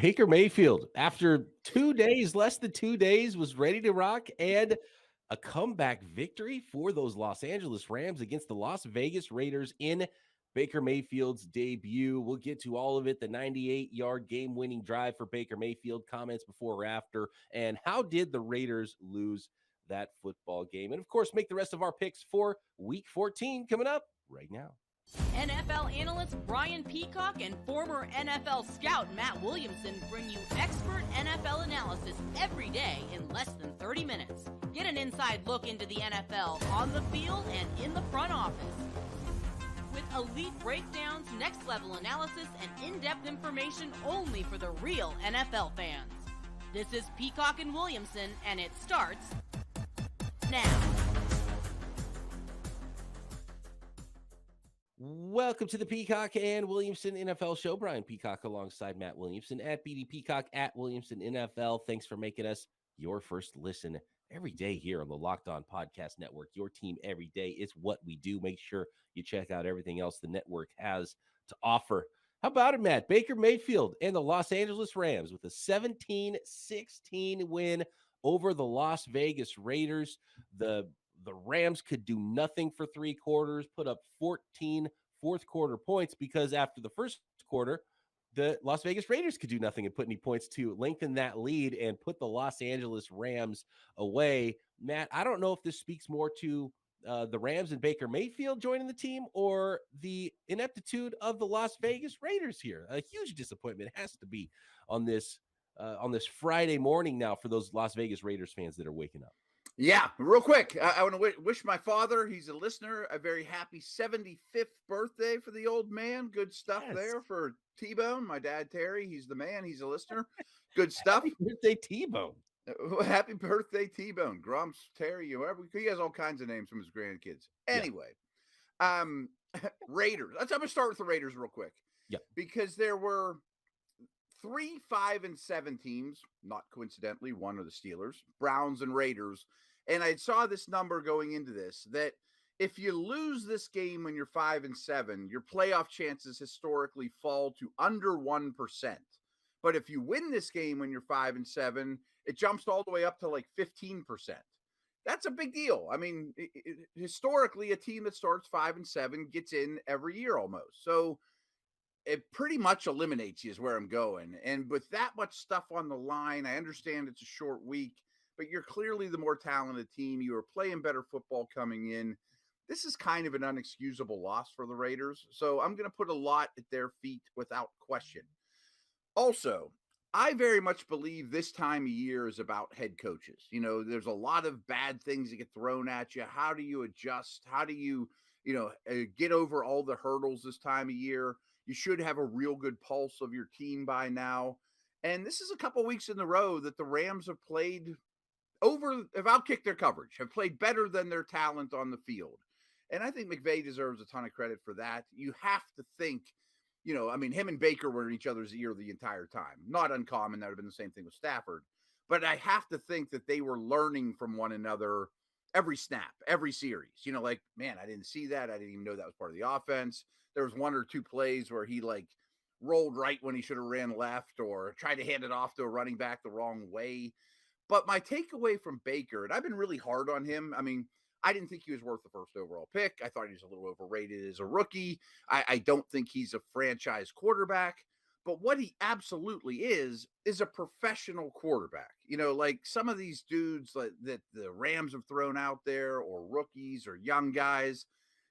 Baker Mayfield, after 2 days, less than 2 days, was ready to rock, and a comeback victory for those Los Angeles Rams against the Las Vegas Raiders in Baker Mayfield's debut. We'll get to all of it, the 98-yard game-winning drive for Baker Mayfield, comments before or after, and how did the Raiders lose that football game? And, of course, make the rest of our picks for Week 14 coming up right now. NFL analyst Brian Peacock and former NFL scout Matt Williamson bring you expert NFL analysis every day in less than 30 minutes. Get an inside look into the NFL on the field and in the front office. With elite breakdowns, next-level analysis, and in-depth information only for the real NFL fans. This is Peacock and Williamson, and it starts now. Welcome to the Peacock and Williamson NFL Show. Brian Peacock alongside Matt Williamson at BD Peacock at Williamson NFL. Thanks for making us your first listen every day here on the Locked On Podcast Network. Your team every day is what we do. Make sure you check out everything else the network has to offer. How about it, Matt? Baker Mayfield and the Los Angeles Rams with a 17-16 win over the Las Vegas Raiders. The Rams could do nothing for 3 quarters, put up 14 fourth-quarter points because after the first quarter, the Las Vegas Raiders could do nothing and put any points to lengthen that lead and put the Los Angeles Rams away. Matt, I don't know if this speaks more to the Rams and Baker Mayfield joining the team or the ineptitude of the Las Vegas Raiders here. A huge disappointment has to be on this Friday morning now for those Las Vegas Raiders fans that are waking up. Yeah, real quick, I want to wish my father, he's a listener, a very happy 75th birthday for the old man. Good stuff there for T-Bone. My dad, Terry, he's the man. He's a listener. Good stuff. Happy birthday, T-Bone. Happy birthday, T-Bone. Grumps, Terry, whoever. He has all kinds of names from his grandkids. Anyway, Raiders. I'm going to start with the Raiders real quick. Yeah. Because there were 3 5-7 teams, not coincidentally, one of the Steelers, Browns, and Raiders. And I saw this number going into this, that if you lose this game when you're 5-7, your playoff chances historically fall to under 1%. But if you win this game when you're 5-7, it jumps all the way up to like 15%. That's a big deal. I mean, historically, a team that starts 5-7 gets in every year almost. So it pretty much eliminates you is where I'm going. And with that much stuff on the line, I understand it's a short week, but you're clearly the more talented team. You are playing better football coming in. This is kind of an unexcusable loss for the Raiders. So I'm going to put a lot at their feet without question. Also, I very much believe this time of year is about head coaches. You know, there's a lot of bad things that get thrown at you. How do you adjust? How do you get over all the hurdles this time of year? You should have a real good pulse of your team by now. And this is a couple weeks in a row that the Rams have played have outkicked their coverage, have played better than their talent on the field. And I think McVay deserves a ton of credit for that. You have to think, him and Baker were in each other's ear the entire time. Not uncommon. That would have been the same thing with Stafford. But I have to think that they were learning from one another every snap, every series. Man, I didn't see that. I didn't even know that was part of the offense. There was 1 or 2 plays where he rolled right when he should have ran left or tried to hand it off to a running back the wrong way. But my takeaway from Baker, and I've been really hard on him. I mean, I didn't think he was worth the first overall pick. I thought he was a little overrated as a rookie. I don't think he's a franchise quarterback. But what he absolutely is a professional quarterback. Like some of these dudes that the Rams have thrown out there, or rookies or young guys,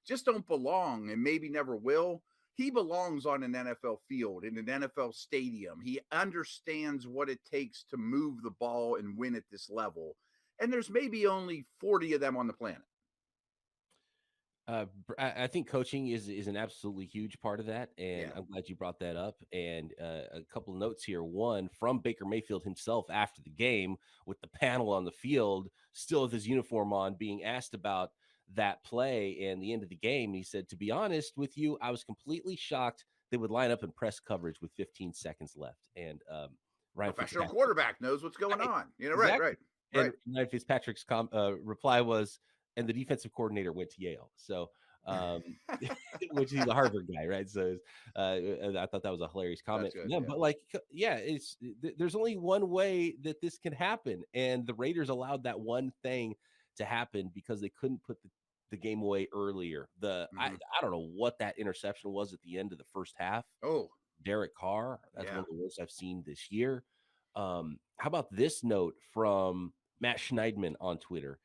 just don't belong and maybe never will. He belongs on an NFL field, in an NFL stadium. He understands what it takes to move the ball and win at this level. And there's maybe only 40 of them on the planet. I think coaching is an absolutely huge part of that, and Yeah. I'm glad you brought that up. And a couple of notes here. One, from Baker Mayfield himself after the game with the panel on the field, still with his uniform on, being asked about that play and the end of the game. He said, to be honest with you, I was completely shocked they would line up in press coverage with 15 seconds left. And Ryan Professional Fitzpatrick, quarterback knows what's going on. exactly. Right. And Ryan Fitzpatrick's reply was, and the defensive coordinator went to Yale. So um, which he's a Harvard guy, right? So I thought that was a hilarious comment That's from good. them. Yeah. But like, yeah, there's only one way that this can happen, and the Raiders allowed that one thing to happen because they couldn't put the game away earlier. I Mhm. don't know what that interception was at the end of the first half. Oh, Derek Carr, that's one yeah. of the worst I've seen this year. How about this note from Matt Schneidman on Twitter?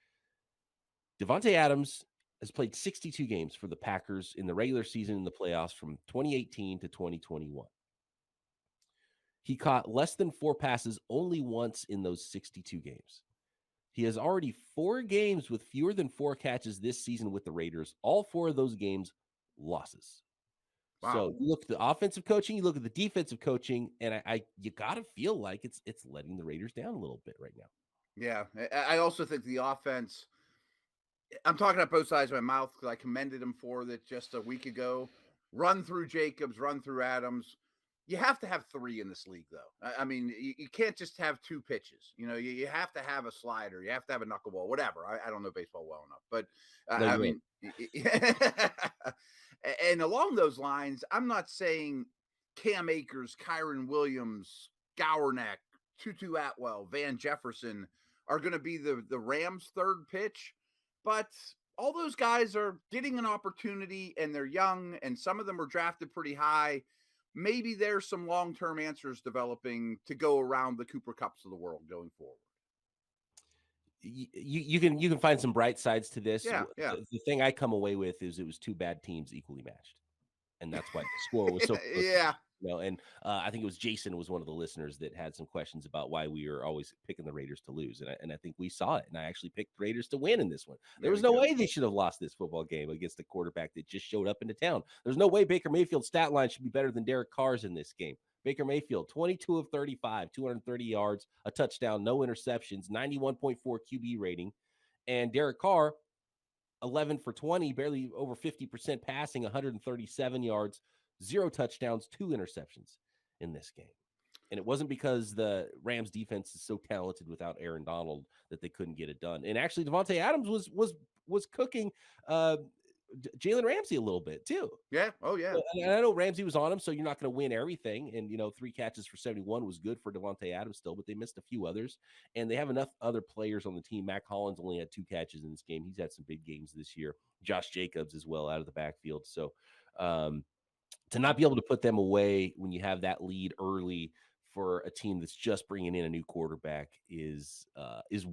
Devontae Adams has played 62 games for the Packers in the regular season in the playoffs from 2018 to 2021. He caught less than 4 passes only once in those 62 games. He has already 4 games with fewer than 4 catches this season with the Raiders. All 4 of those games losses. Wow. So you look at the offensive coaching, you look at the defensive coaching, and I you got to feel like it's letting the Raiders down a little bit right now. Yeah. I also think the offense, I'm talking out both sides of my mouth because I commended him for that just a week ago. Run through Jacobs, run through Adams. You have to have 3 in this league, though. I mean, you can't just have 2 pitches. You have to have a slider. You have to have a knuckleball, whatever. I don't know baseball well enough, but No, I you're mean, and along those lines, I'm not saying Cam Akers, Kyron Williams, Gowerneck, Tutu Atwell, Van Jefferson are going to be the Rams' third pitch, but all those guys are getting an opportunity and they're young, and some of them were drafted pretty high. Maybe there's some long-term answers developing to go around the Cooper Cups of the world going forward. You can find some bright sides to this. Yeah, yeah. The thing I come away with is it was 2 bad teams equally matched, and that's why the score was so close. Yeah. And I think it was Jason was one of the listeners that had some questions about why we are always picking the Raiders to lose, and I think we saw it. And I actually picked the Raiders to win in this one. There was no way they should have lost this football game against the quarterback that just showed up into town. There's no way Baker Mayfield's stat line should be better than Derek Carr's in this game. Baker Mayfield, 22 of 35, 230 yards, a touchdown, no interceptions, 91.4 QB rating, and Derek Carr, 11 for 20, barely over 50% passing, 137 yards, 0 touchdowns, 2 interceptions in this game. And it wasn't because the Rams defense is so talented without Aaron Donald that they couldn't get it done. And actually, Devontae Adams was cooking Jalen Ramsey a little bit too. Yeah. Oh, yeah. And I know Ramsey was on him, so you're not going to win everything. And 3 catches for 71 was good for Devontae Adams still, but they missed a few others. And they have enough other players on the team. Mac Hollins only had 2 catches in this game. He's had some big games this year. Josh Jacobs as well out of the backfield. So to not be able to put them away when you have that lead early for a team that's just bringing in a new quarterback is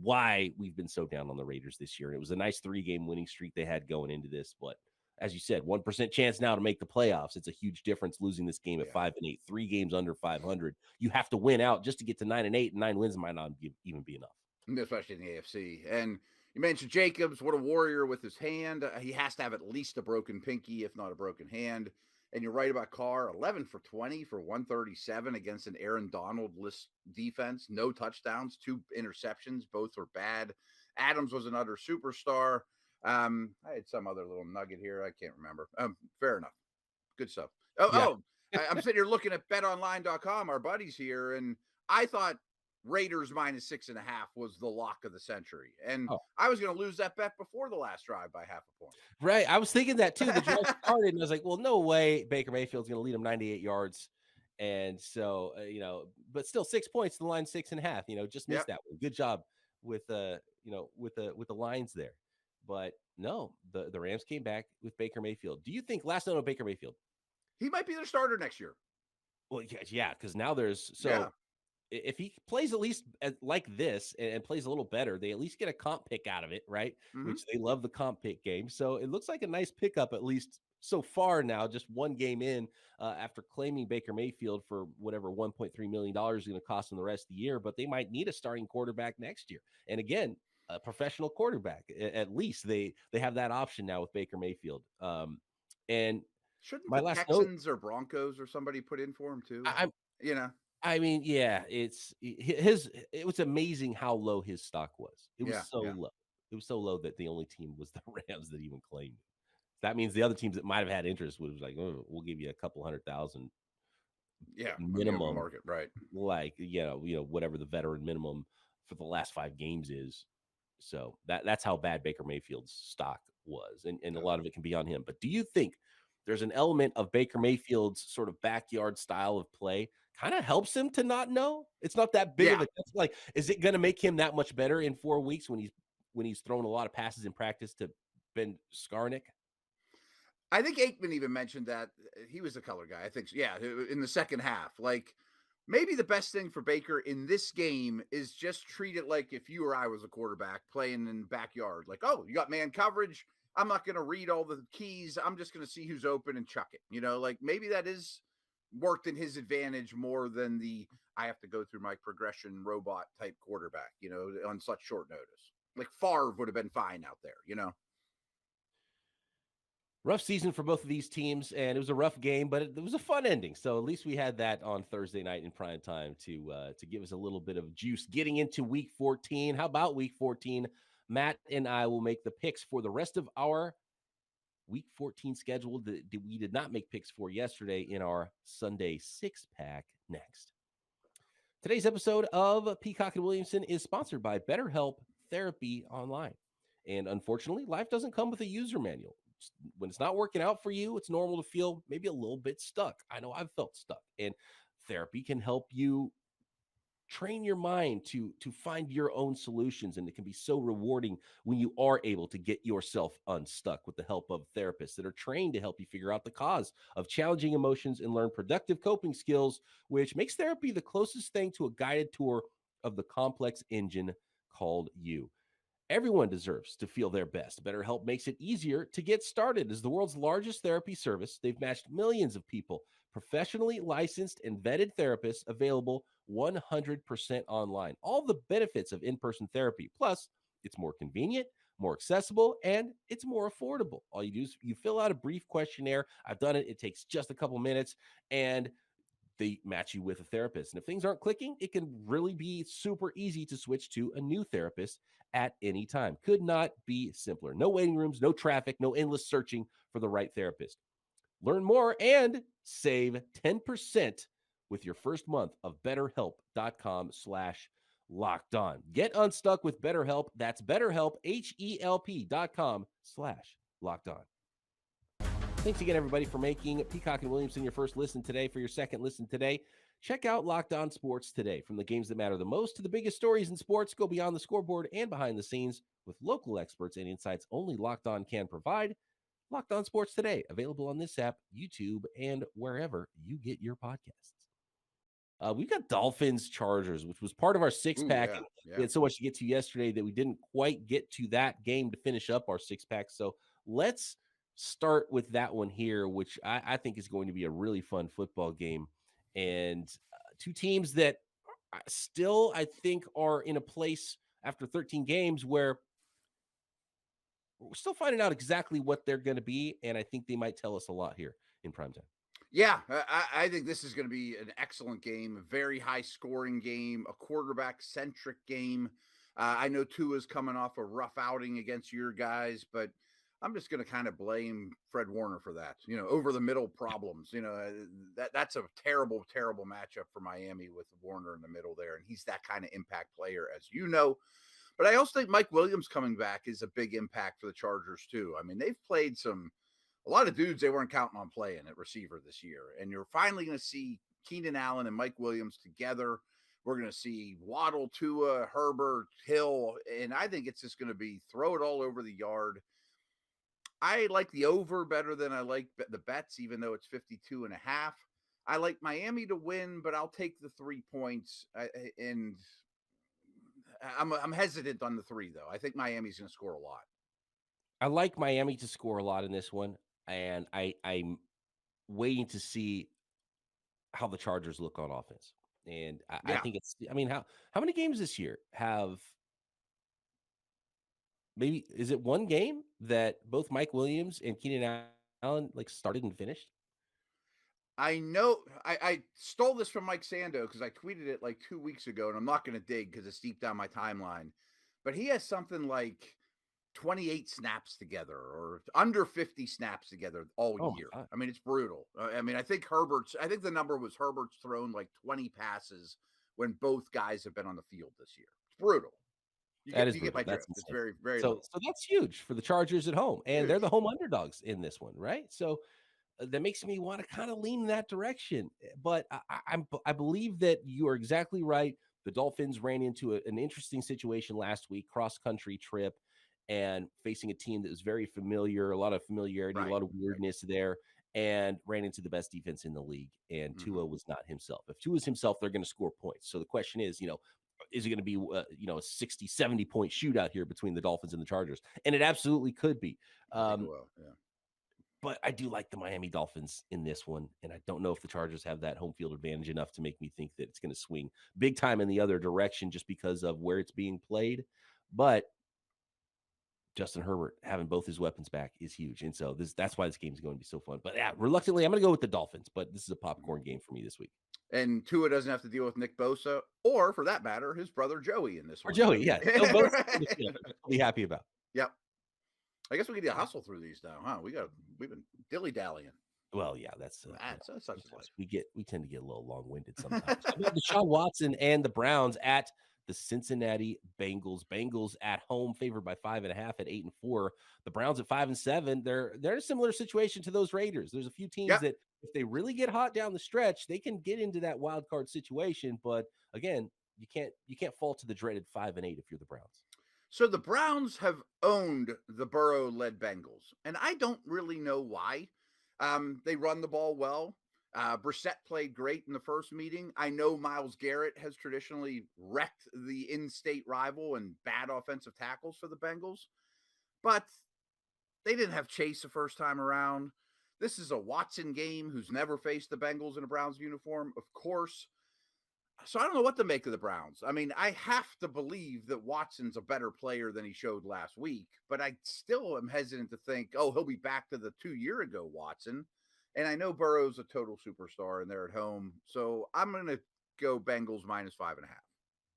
why we've been so down on the Raiders this year. And it was a nice 3-game winning streak they had going into this, but as you said, 1% chance now to make the playoffs. It's a huge difference losing this game at 5-8, 3 games under 500. You have to win out just to get to 9-8, and 9 wins might not even be enough, especially in the AFC. And you mentioned Jacobs, what a warrior with his hand. He has to have at least a broken pinky, if not a broken hand. And you're right about Carr, 11 for 20 for 137 against an Aaron Donald-less defense. No touchdowns, 2 interceptions. Both were bad. Adams was an utter superstar. I had some other little nugget here. I can't remember. Fair enough. Good stuff. I'm sitting here looking at betonline.com, our buddies here, and I thought Raiders -6.5 was the lock of the century. And I was going to lose that bet before the last drive by half a point. Right. I was thinking that too. The drive started, and I was like, well, no way Baker Mayfield's going to lead him 98 yards. And so, but still 6 points to the line, 6.5, just missed that one. Good job with the lines there. But no, the Rams came back with Baker Mayfield. Do you think, last note on Baker Mayfield, he might be their starter next year? Well, yeah, because now if he plays at least like this and plays a little better, they at least get a comp pick out of it, right? Mm-hmm. Which they love the comp pick game. So it looks like a nice pickup, at least so far now, just 1 game in after claiming Baker Mayfield for whatever $1.3 million is going to cost them the rest of the year. But they might need a starting quarterback next year. And again, a professional quarterback. At least they have that option now with Baker Mayfield. And shouldn't the Texans or Broncos or somebody put in for him too? I mean, yeah, it was amazing how low his stock was. It was low. It was so low that the only team was the Rams that even claimed it. That means the other teams that might have had interest was like, oh, we'll give you a couple $100,000 minimum market, right? Like, whatever the veteran minimum for the last 5 games is. So that's how bad Baker Mayfield's stock was, and a lot of it can be on him. But do you think there's an element of Baker Mayfield's sort of backyard style of play kind of helps him to not know? It's not that big of Yeah. a like, is it going to make him that much better in 4 weeks when he's thrown a lot of passes in practice to Ben Skarnick? I think Aikman even mentioned that he was the color guy. I think, yeah, in the second half. Like, maybe the best thing for Baker in this game is just treat it like if you or I was a quarterback playing in the backyard. Like, oh, you got man coverage. I'm not going to read all the keys. I'm just going to see who's open and chuck it. Like maybe that is worked in his advantage more than the I have to go through my progression robot type quarterback, on such short notice. Like Favre would have been fine out there. Rough season for both of these teams, and it was a rough game, but it was a fun ending. So at least we had that on Thursday night in prime time to give us a little bit of juice getting into Week 14. How about Week 14? Matt and I will make the picks for the rest of our Week 14 schedule that we did not make picks for yesterday in our Sunday six-pack next. Today's episode of Peacock and Williamson is sponsored by BetterHelp Therapy Online. And unfortunately, life doesn't come with a user manual. When it's not working out for you, it's normal to feel maybe a little bit stuck. I know I've felt stuck, and therapy can help you train your mind to find your own solutions, and it can be so rewarding when you are able to get yourself unstuck with the help of therapists that are trained to help you figure out the cause of challenging emotions and learn productive coping skills, which makes therapy the closest thing to a guided tour of the complex engine called you. Everyone deserves to feel their best. BetterHelp makes it easier to get started. As the world's largest therapy service, they've matched millions of people, professionally licensed and vetted therapists available 100% online. All the benefits of in-person therapy. Plus, it's more convenient, more accessible, and it's more affordable. All you do is you fill out a brief questionnaire. I've done it. It takes just a couple minutes, and they match you with a therapist. And if things aren't clicking, it can really be super easy to switch to a new therapist at any time. Could not be simpler. No waiting rooms, no traffic, no endless searching for the right therapist. Learn more and save 10% with your first month of BetterHelp.com/locked on. Get unstuck with BetterHelp. That's BetterHelp, HELP.com/locked on. Thanks again, everybody, for making Peacock and Williamson your first listen today. For your second listen today, check out Locked On Sports Today. From the games that matter the most to the biggest stories in sports, go beyond the scoreboard and behind the scenes with local experts and insights only Locked On can provide. Locked On Sports Today, available on this app, YouTube, and wherever you get your podcasts. We've got Dolphins Chargers, which was part of our six-pack. Yeah. We had so much to get to yesterday that we didn't quite get to that game to finish up our six-pack. So let's start with that one here, which I think is going to be a really fun football game. And two teams that still, I think, are in a place after 13 games where we're still finding out exactly what they're going to be. And I think they might tell us a lot here in primetime. Yeah, I think this is going to be an excellent game, a very high-scoring game, a quarterback-centric game. I know Tua's coming off a rough outing against your guys, but I'm just going to kind of blame Fred Warner for that, over the middle problems. That's a terrible, terrible matchup for Miami with Warner in the middle there, and he's that kind of impact player, as you know. But I also think Mike Williams coming back is a big impact for the Chargers, too. I mean, they've played a lot of dudes they weren't counting on playing at receiver this year. And you're finally going to see Keenan Allen and Mike Williams together. We're going to see Waddle, Tua, Herbert, Hill. And I think it's just going to be throw it all over the yard. I like the over better than I like the bets, even though it's 52.5. I like Miami to win, but I'll take the 3 points. And I'm hesitant on the 3, though. I think Miami's going to score a lot. I like Miami to score a lot in this one. And I'm waiting to see how the Chargers look on offense. And I think how many games this year have maybe, is it one game that both Mike Williams and Keenan Allen started and finished? I know I stole this from Mike Sando because I tweeted it 2 weeks ago, and I'm not going to dig because it's deep down my timeline. But he has something like 28 snaps together or under 50 snaps together all year. I mean, it's brutal. I think the number was Herbert's thrown 20 passes when both guys have been on the field this year. It's brutal. That is You get brutal. my That's drift. It's insane. very, very So little. so that's huge for the Chargers at home, and they're Huge. the home underdogs in this one, right? So that makes me want to kind of lean in that direction. But I believe that you are exactly right. The Dolphins ran into an interesting situation last week, cross country trip, and facing a team that was very familiar, a lot of familiarity, a Right. lot of weirdness there, and ran into the best defense in the league. And Hmm. Tua was not himself. If Tua is himself, they're going to score points. So the question is, is it going to be a 60, 70 point shootout here between the Dolphins and the Chargers? And it absolutely could be. I think it will. Yeah. But I do like the Miami Dolphins in this one, and I don't know if the Chargers have that home field advantage enough to make me think that it's going to swing big time in the other direction just because of where it's being played. But Justin Herbert having both his weapons back is huge, and so that's why this game is going to be so fun. But yeah, reluctantly, I'm going to go with the Dolphins. But this is a popcorn game for me this week. And Tua doesn't have to deal with Nick Bosa, or for that matter, his brother Joey in this Or one. Joey, yeah, they'll both be happy about. Yep. I guess we can hustle through these now, huh? We've been dilly dallying. Well, yeah, that's such is life. We tend to get a little long winded sometimes. Deshaun Watson and the Browns at the Cincinnati Bengals. Bengals at home, favored by 5.5 at 8-4. The Browns at 5-7. They're in a similar situation to those Raiders. There's a few teams that if they really get hot down the stretch, they can get into that wild card situation. But again, you can't fall to the dreaded 5-8 if you're the Browns. So the Browns have owned the Burrow-led Bengals, and I don't really know why. They run the ball well. Brissett played great in the first meeting. I know Myles Garrett has traditionally wrecked the in-state rival and bad offensive tackles for the Bengals, but they didn't have Chase the first time around. This is a Watson game who's never faced the Bengals in a Browns uniform, of course. So I don't know what to make of the Browns. I mean, I have to believe that Watson's a better player than he showed last week, but I still am hesitant to think, oh, he'll be back to the 2 year ago Watson. And I know Burrow's a total superstar and they're at home. So I'm going to go Bengals -5.5.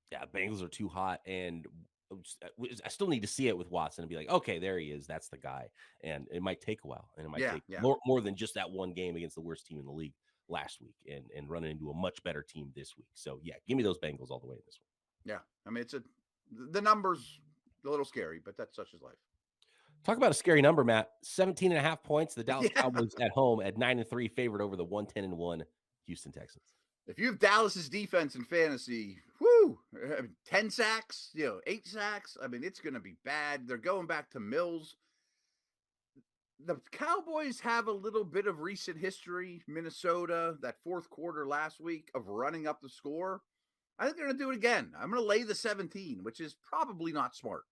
Yeah, Bengals are too hot, and I still need to see it with Watson and be like, okay, there he is. That's the guy. And it might take a while, and it might take more than just that one game against the worst team in the league last week and running into a much better team this week. So yeah, give me those Bengals all the way in this one. Yeah. I mean, the number's a little scary, but that's such as life. Talk about a scary number, Matt. 17.5 points. The Dallas Cowboys at home at 9-3 favored over the 110-1 Houston Texans. If you have Dallas's defense in fantasy, whoo, 10 sacks, 8 sacks. I mean, it's going to be bad. They're going back to Mills. The Cowboys have a little bit of recent history. Minnesota, that fourth quarter last week of running up the score. I think they're going to do it again. I'm going to lay the 17, which is probably not smart.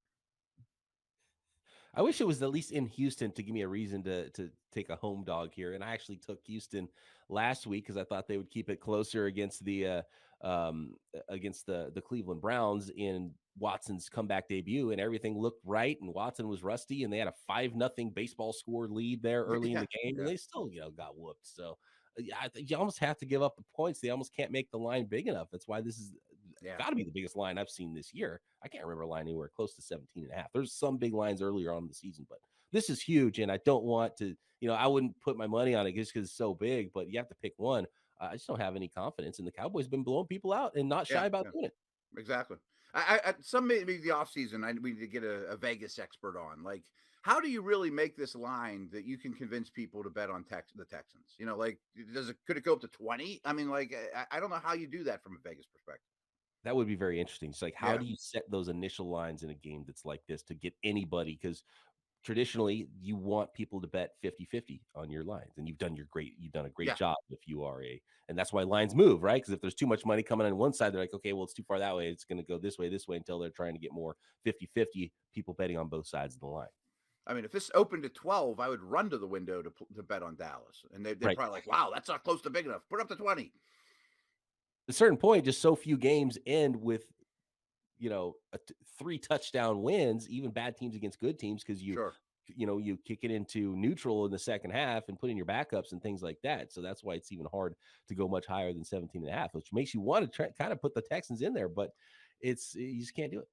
I wish it was at least in Houston to give me a reason to take a home dog here. And I actually took Houston last week because I thought they would keep it closer against the Cleveland Browns in Watson's comeback debut, and everything looked right. And Watson was rusty, and they had a 5-0 baseball score lead there early in the game, and they still got whooped. So you almost have to give up the points. They almost can't make the line big enough. That's why this is got to be the biggest line I've seen this year. I can't remember a line anywhere close to 17.5. There's some big lines earlier on in the season, but this is huge. And I don't want to, I wouldn't put my money on it just because it's so big, but you have to pick one. I just don't have any confidence. And the Cowboys been blowing people out and not shy about doing it. Exactly. I some maybe the offseason, we need to get a Vegas expert on. Like, how do you really make this line that you can convince people to bet on the Texans? Could it go up to 20? I mean, I don't know how you do that from a Vegas perspective. That would be very interesting. It's like, how do you set those initial lines in a game that's like this to get anybody? Because traditionally, you want people to bet 50-50 on your lines, and you've done a great job if you are and that's why lines move, right? Because if there's too much money coming on one side, they're like, okay, well, it's too far that way. It's going to go this way, until they're trying to get more 50-50 people betting on both sides of the line. I mean, if this opened at 12, I would run to the window to bet on Dallas, and they're probably like, wow, that's not close to big enough. Put up to 20. At a certain point, just so few games end with 3 touchdown wins, even bad teams against good teams, because you kick it into neutral in the second half and put in your backups and things like that. So that's why it's even hard to go much higher than 17.5, which makes you want to kind of put the Texans in there, but you just can't do it.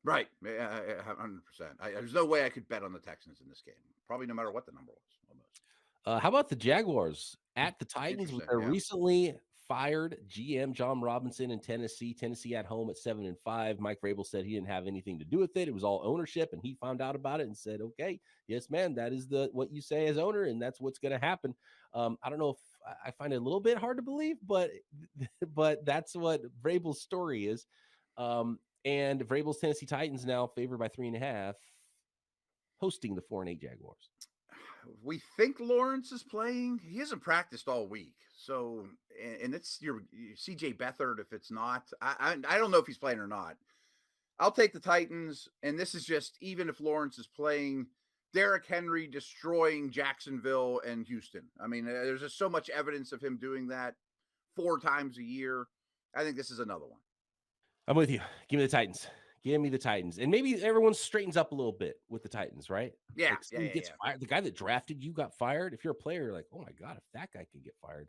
Right. 100%. There's no way I could bet on the Texans in this game, probably no matter what the number was. Almost. How about the Jaguars at the Titans with their recently fired GM John Robinson in Tennessee. Tennessee at home at 7-5. Mike Vrabel said he didn't have anything to do with it. It was all ownership, and he found out about it and said, "Okay, yes, man, that is what you say as owner, and that's what's going to happen." I don't know if I find it a little bit hard to believe, but that's what Vrabel's story is. And Vrabel's Tennessee Titans now favored by 3.5, hosting the 4-8 Jaguars. We think Lawrence is playing. He hasn't practiced all week. So, and it's your CJ Beathard. If it's not, I don't know if he's playing or not. I'll take the Titans. And this is just, even if Lawrence is playing, Derrick Henry destroying Jacksonville and Houston. I mean, there's just so much evidence of him doing that 4 times a year. I think this is another one. I'm with you. Give me the Titans. Give me the Titans. And maybe everyone straightens up a little bit with the Titans, right? Yeah. Like gets fired. The guy that drafted you got fired. If you're a player, you're like, oh my God, if that guy can get fired,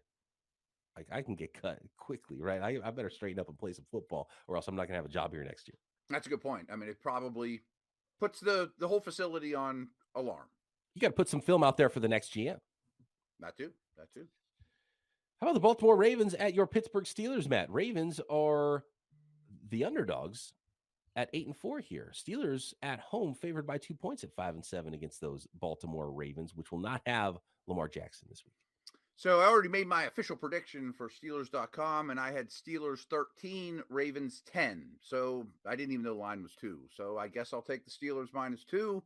like I can get cut quickly, right? I better straighten up and play some football, or else I'm not going to have a job here next year. That's a good point. I mean, it probably puts the whole facility on alarm. You got to put some film out there for the next GM. That too. How about the Baltimore Ravens at your Pittsburgh Steelers, Matt? Ravens are the underdogs at 8-4 here. Steelers at home favored by 2 points at 5-7 against those Baltimore Ravens, which will not have Lamar Jackson this week. So I already made my official prediction for Steelers.com, and I had Steelers 13, Ravens 10. So I didn't even know the line was 2. So I guess I'll take the Steelers -2.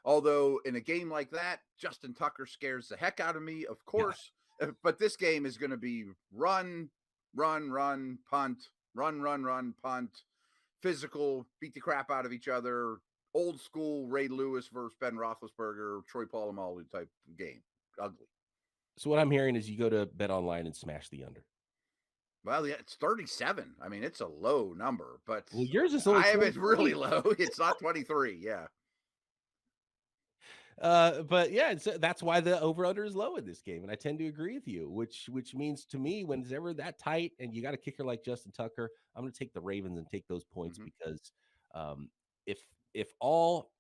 Although in a game like that, Justin Tucker scares the heck out of me, of course. Yeah. But this game is going to be run, punt, run, punt, physical, beat the crap out of each other, old school Ray Lewis versus Ben Roethlisberger, Troy Polamalu type game. Ugly. So what I'm hearing is you go to BetOnline and smash the under. Well, yeah, it's 37. I mean, it's a low number, but yours is only I have it really low. It's not 23. Yeah. But yeah, that's why the over-under is low in this game, and I tend to agree with you. Which means to me, whenever that tight and you got a kicker like Justin Tucker, I'm going to take the Ravens and take those points because if all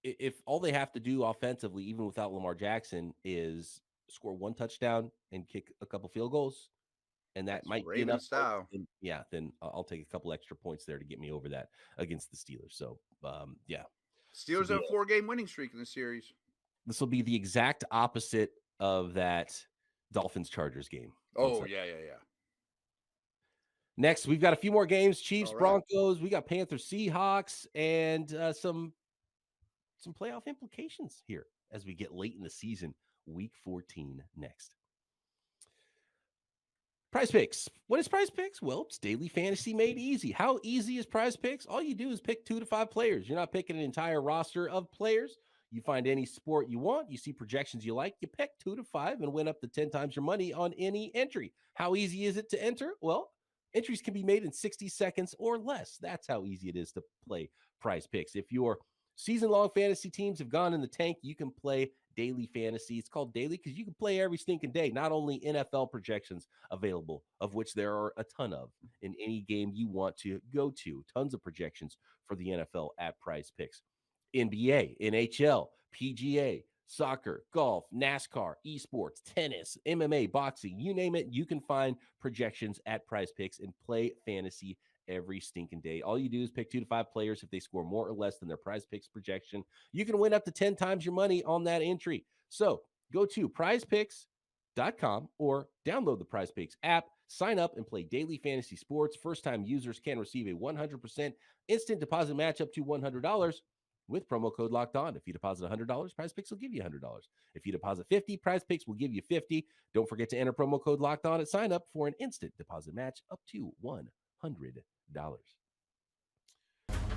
they have to do offensively, even without Lamar Jackson, is score 1 touchdown and kick a couple field goals, and that might be enough. Then I'll take a couple extra points there to get me over that against the Steelers. So yeah. Steelers have a 4-game winning streak in the series. This will be the exact opposite of that Dolphins-Chargers game. Oh, yeah. Next, we've got a few more games. Chiefs, Broncos. We got Panthers, Seahawks, and some playoff implications here as we get late in the season. Week 14 next. Prize Picks. What is Prize Picks? Well, it's daily fantasy made easy. How easy is Prize Picks? All you do is pick 2 to 5 players. You're not picking an entire roster of players. You find any sport you want. You see projections you like. You pick 2 to 5 and win up to 10 times your money on any entry. How easy is it to enter? Well, entries can be made in 60 seconds or less. That's how easy it is to play Prize Picks. If your season-long fantasy teams have gone in the tank, you can play daily fantasy. It's called daily because you can play every stinking day. Not only NFL projections available, of which there are a ton of in any game you want to go to. Tons of projections for the NFL at Prize Picks. NBA, NHL, PGA, soccer, golf, NASCAR, esports, tennis, MMA, boxing, you name it, you can find projections at Prize Picks and play fantasy every stinking day. All you do is pick 2 to 5 players. If they score more or less than their Prize Picks projection, you can win up to 10 times your money on that entry. So go to prizepicks.com or download the Prize Picks app, sign up and play daily fantasy sports. First-time users can receive a 100% instant deposit match up to $100 with promo code Locked On. If you deposit $100, Prize Picks will give you $100. If you deposit $50, Prize Picks will give you $50. Don't forget to enter promo code Locked On at sign up for an instant deposit match up to $100.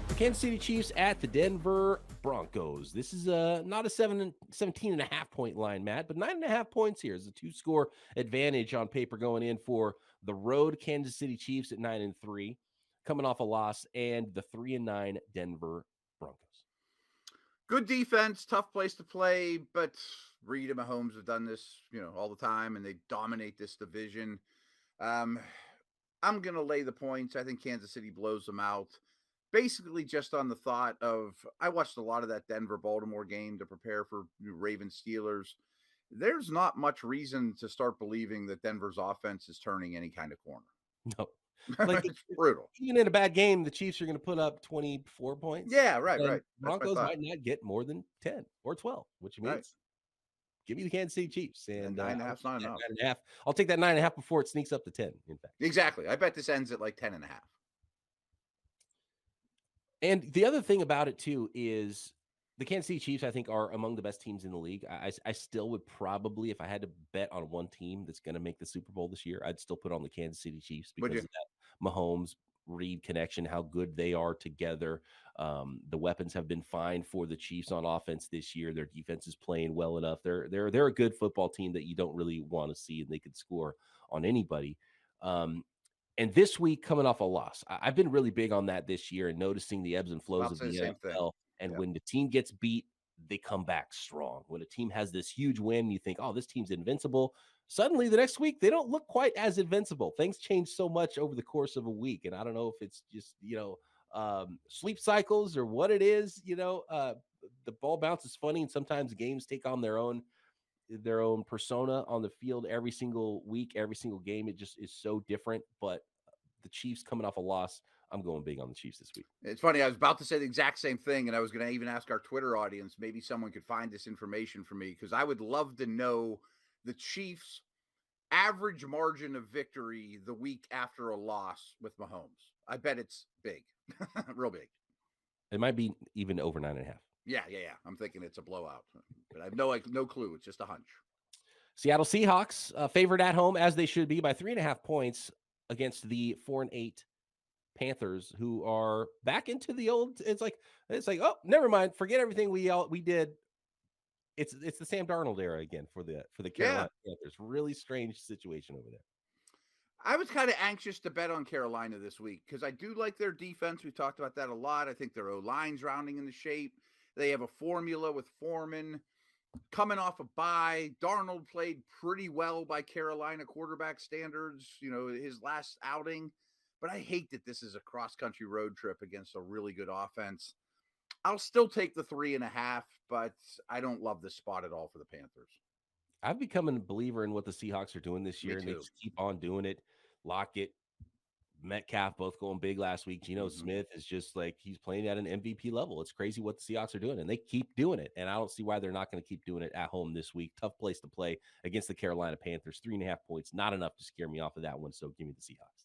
The Kansas City Chiefs at the Denver Broncos. This is not a 17.5 point line, Matt, but 9.5 points here is a 2-score advantage on paper going in for the road Kansas City Chiefs at 9-3, coming off a loss, and the 3-9 Denver Broncos. Good defense, tough place to play, but Reed and Mahomes have done this, all the time, and they dominate this division. I'm going to lay the points. I think Kansas City blows them out. Basically just on the thought of, I watched a lot of that Denver-Baltimore game to prepare for Ravens-Steelers, there's not much reason to start believing that Denver's offense is turning any kind of corner. No. Like It's brutal. Even in a bad game, the Chiefs are going to put up 24 points. Yeah, right. And That's Broncos might not get more than 10 or 12, which means give me the Kansas City Chiefs. And 9.5's not enough. 9.5. I'll take that 9.5 before it sneaks up to 10, in fact. Exactly. I bet this ends at like 10.5. And the other thing about it, too, is the Kansas City Chiefs, I think, are among the best teams in the league. I still would probably, if I had to bet on one team that's going to make the Super Bowl this year, I'd still put on the Kansas City Chiefs because of that Mahomes Reed connection, how good they are together. The weapons have been fine for the Chiefs on offense this year. Their defense is playing well enough. They're a good football team that you don't really want to see, and they could score on anybody. And this week, coming off a loss, I've been really big on that this year and noticing the ebbs and flows of the NFL. And when the team gets beat, they come back strong. When a team has this huge win, you think, oh, this team's invincible. Suddenly, the next week, they don't look quite as invincible. Things change so much over the course of a week. And I don't know if it's just, sleep cycles or what it is. The ball bounce is funny, and sometimes games take on their own persona on the field every single week, every single game. It just is so different. But the Chiefs coming off a loss, I'm going big on the Chiefs this week. It's funny. I was about to say the exact same thing, and I was going to even ask our Twitter audience, maybe someone could find this information for me, because I would love to know the Chiefs' average margin of victory the week after a loss with Mahomes. I bet it's big, real big. It might be even over 9.5. Yeah. I'm thinking it's a blowout, but I have no clue. It's just a hunch. Seattle Seahawks favored at home, as they should be, by 3.5 points against the 4-8 Panthers, who are back into the old. It's like, oh, never mind, forget everything we did. It's the Sam Darnold era again for the Carolina Panthers. Really strange situation over there. I was kind of anxious to bet on Carolina this week because I do like their defense. We've talked about that a lot. I think their O-line's rounding into shape. They have a formula with Foreman coming off a bye. Darnold played pretty well by Carolina quarterback standards, his last outing. But I hate that this is a cross-country road trip against a really good offense. I'll still take the 3.5, but I don't love this spot at all for the Panthers. I've become a believer in what the Seahawks are doing this year, and they just keep on doing it. Lockett, Metcalf both going big last week. Geno Smith is just like, he's playing at an MVP level. It's crazy what the Seahawks are doing, and they keep doing it. And I don't see why they're not going to keep doing it at home this week. Tough place to play against the Carolina Panthers. 3.5 points, not enough to scare me off of that one. So give me the Seahawks.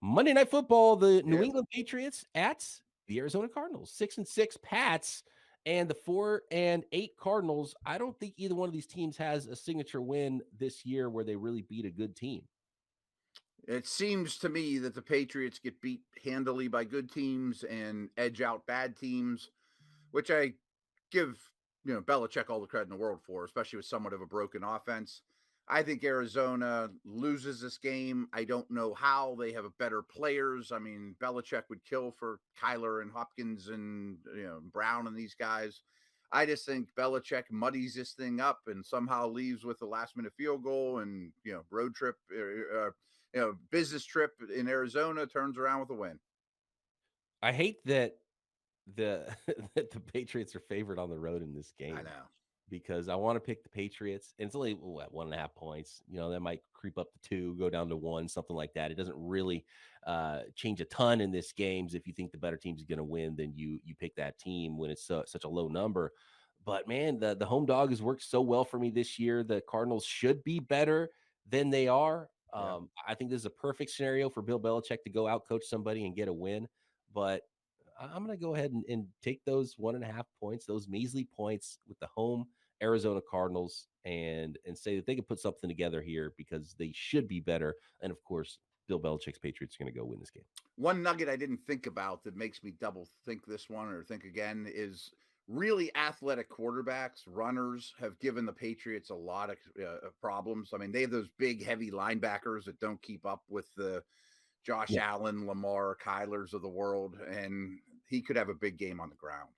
Monday Night Football, the New England Patriots at the Arizona Cardinals. 6-6 Pats and the 4-8 Cardinals. I don't think either one of these teams has a signature win this year where they really beat a good team. It seems to me that the Patriots get beat handily by good teams and edge out bad teams, which I give, Belichick all the credit in the world for, especially with somewhat of a broken offense. I think Arizona loses this game. I don't know how. They have better players. I mean, Belichick would kill for Kyler and Hopkins and Brown and these guys. I just think Belichick muddies this thing up and somehow leaves with a last-minute field goal and road trip, business trip in Arizona, turns around with a win. I hate that the Patriots are favored on the road in this game. I know. Because I want to pick the Patriots, and it's only 1.5 points. That might creep up to 2, go down to 1, something like that. It doesn't really change a ton in this games. If you think the better team's going to win, then you pick that team when it's such a low number. But man, the home dog has worked so well for me this year. The Cardinals should be better than they are. I think this is a perfect scenario for Bill Belichick to go out coach somebody and get a win. But I'm going to go ahead and take those 1.5 points, those measly points with the home Arizona Cardinals, and say that they can put something together here because they should be better. And of course, Bill Belichick's Patriots are going to go win this game. One nugget I didn't think about that makes me double think this one or think again is really athletic quarterbacks, runners have given the Patriots a lot of problems. I mean, they have those big, heavy linebackers that don't keep up with the Josh Allen, Lamar, Kylers of the world, and he could have a big game on the ground.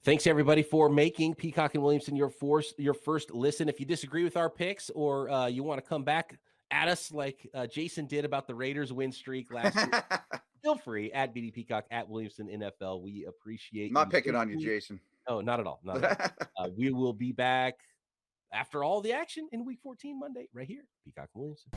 Thanks, everybody, for making Peacock and Williamson your first listen. If you disagree with our picks or you want to come back at us like Jason did about the Raiders win streak last week, feel free at BD Peacock, at Williamson NFL. We appreciate Not picking on you, Jason. No, not at all. Not at all. We will be back after all the action in Week 14 Monday, right here, Peacock Williamson.